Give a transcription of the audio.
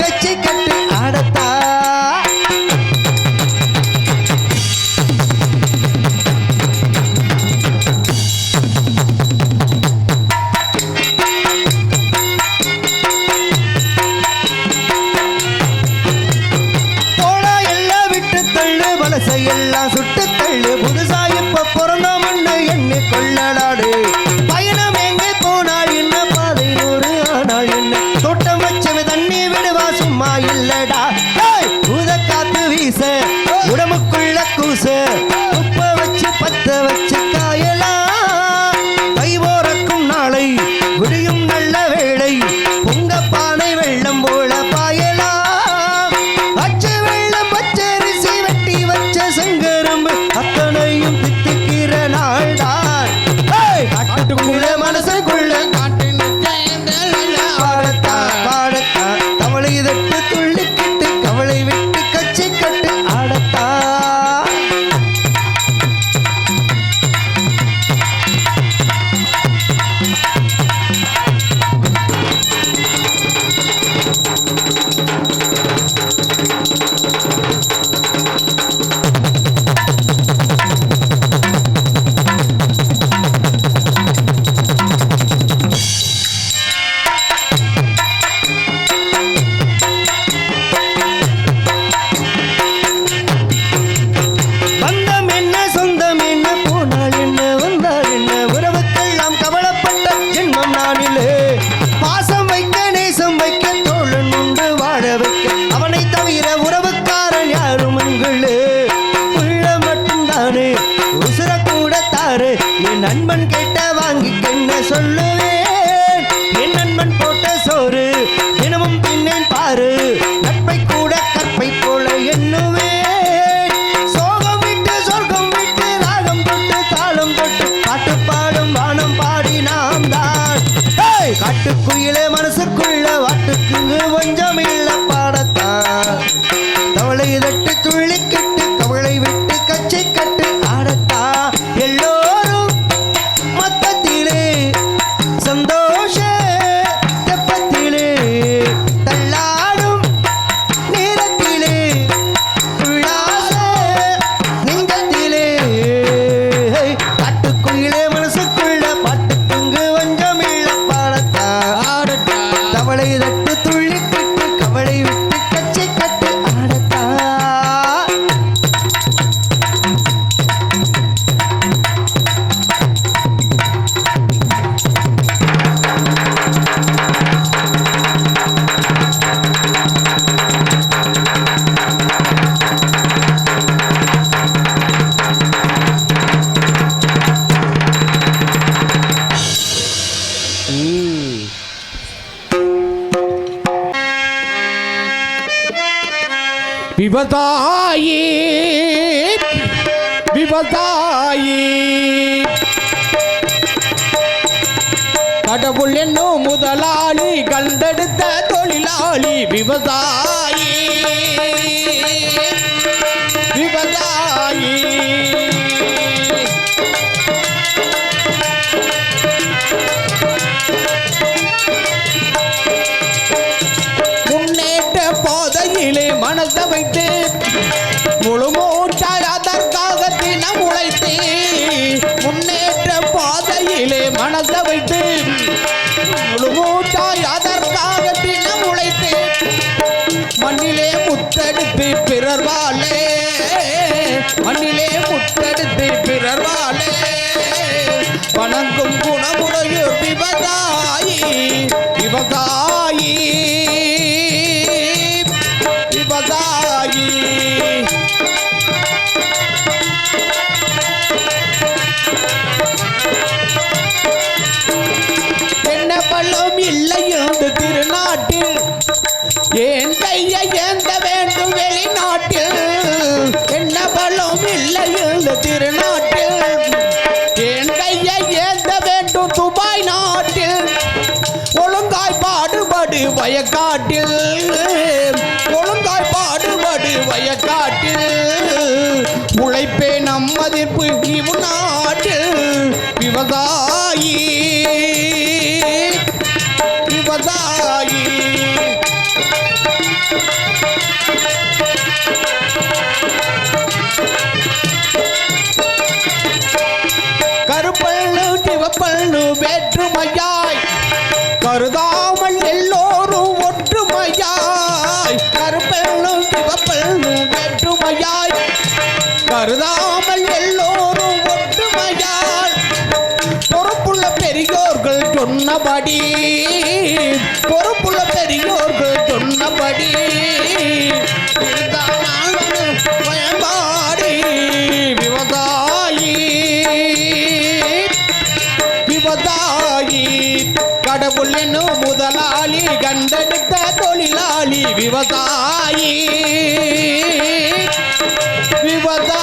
கச்சி கட்டு ஆடத்தா எல்லாம் சுட்டு தள்ளு புதுசா இப்ப பிறந்தோம்னு எண்ணி கொள்ளலாடு பயணம் எங்கே போனால் என்ன பாதை நூறு ஆனால் என்ன தோட்டம் வச்சவன் தண்ணி விடுவா சும்மா இல்லடா பூத காத்து வீச உடம்புக்குள்ள கூச உப்ப வச்சு பத்த வச்சு காயலாம் கை போறக்கும் நாளை விடியும் நல்ல வேளை பொங்க பானை வெள்ளம் போல பாயலாம் செங்கரும்பு அத்தனையும் தித்திக்கிற நாள்தான் காட்டுக்குள்ள மனசுக்குள்ள பாடத்தா பாடத்தா கவலை தட்டு துள்ளிக்கிட்டு கவலை விட்டு கச்சி கட்டு ஆடத்தா நண்பன் கேட்ட வாங்கிக்கென்ன சொல்லுவேன் என் நண்பன் போட்ட சோறு தினமும் தின்னேன் பாரு நட்பை கூட கற்பை போல எண்ணுவேன் சோகம் விட்டு சொர்க்கம் விட்டு ராகம் தொட்டு தாளம் தொட்டு பாட்டு பாடும் வானம் பாடி நாம் தான் காட்டுக்குயிலே மனசுக்குள்ள வாட்டுக்கு கொஞ்சம் இல்ல பாடத்தான் தவளை தட்டு துள்ளிக்கிட்டு கவலை விட்டு கச்சி கட்டு ஆடத்தா எல்லோரும் சந்தோஷ தெப்பத்திலே தள்ளாடும் நேரத்திலே உல்லாச நெஞ்சத்திலே காட்டுக்குயிலே மனசுக்குள்ள பாட்டுக்குங்கு வஞ்சம் இல்ல பாடத்தா தவளை தட்டு துள்ளிக்கிட்டு கவலை விட்டு கச்சி கட்டு ஆடத்தா விவசாயி விவசாயி கடவுள் என்னும் முதலாளி கண்டெடுத்த தொழிலாளி விவசாயி விவசாயி முன்னேற்ற பாதையிலே மனசை வைத்து முழு மூச்சாய் அதற்காக தினம் உழைத்து முன்னேற்ற பாதையிலே மனசை வைத்து முழு மூச்சாய் அதற்காக தினம் உழைத்து மண்ணிலே முத்தெடுத்து பிறர் வாழே மண்ணிலே முத்தெடுத்து பிறர் வாழே வணங்கும் குணமுடைய விவசாயி விவசாயி விவசாயி என்ன பள்ளம் இல்லை என்று திருநாட்டில் என் கையை ஏந்த வேண்டும் வெளிநாட்டில் என்ன பள்ளம் இல்லை என்று திருநாட்டில் என் கையை ஏந்த வேண்டும் துபாய் நாட்டில் ஒழுங்காய் பாடுபடு வயக்காட்டில் ஒழுங்காய் பாடுபடு வயக்காட்டில் உழைப்பே நம் மதிப்பு இவ் நாட்டில் விவசாயி விவசாயி கருதாமல் எல்லோரும் ஒற்றுமையாய் கருப்பெல்லும் சிவப்பெல்லும் வேற்றுமையாய் கருதாமல் எல்லோரும் ஒற்றுமையாய் பொறுப்புள்ள பெரியோர்கள் சொன்னபடி பொறுப்புள்ள பெரியோர்கள் சொன்னபடி பயன்பாடி விவசாயி விவசாயி கடவுள் என்னும் முதலாளி கண்டெடுத்த தொழிலாளி விவசாயி விவசாயி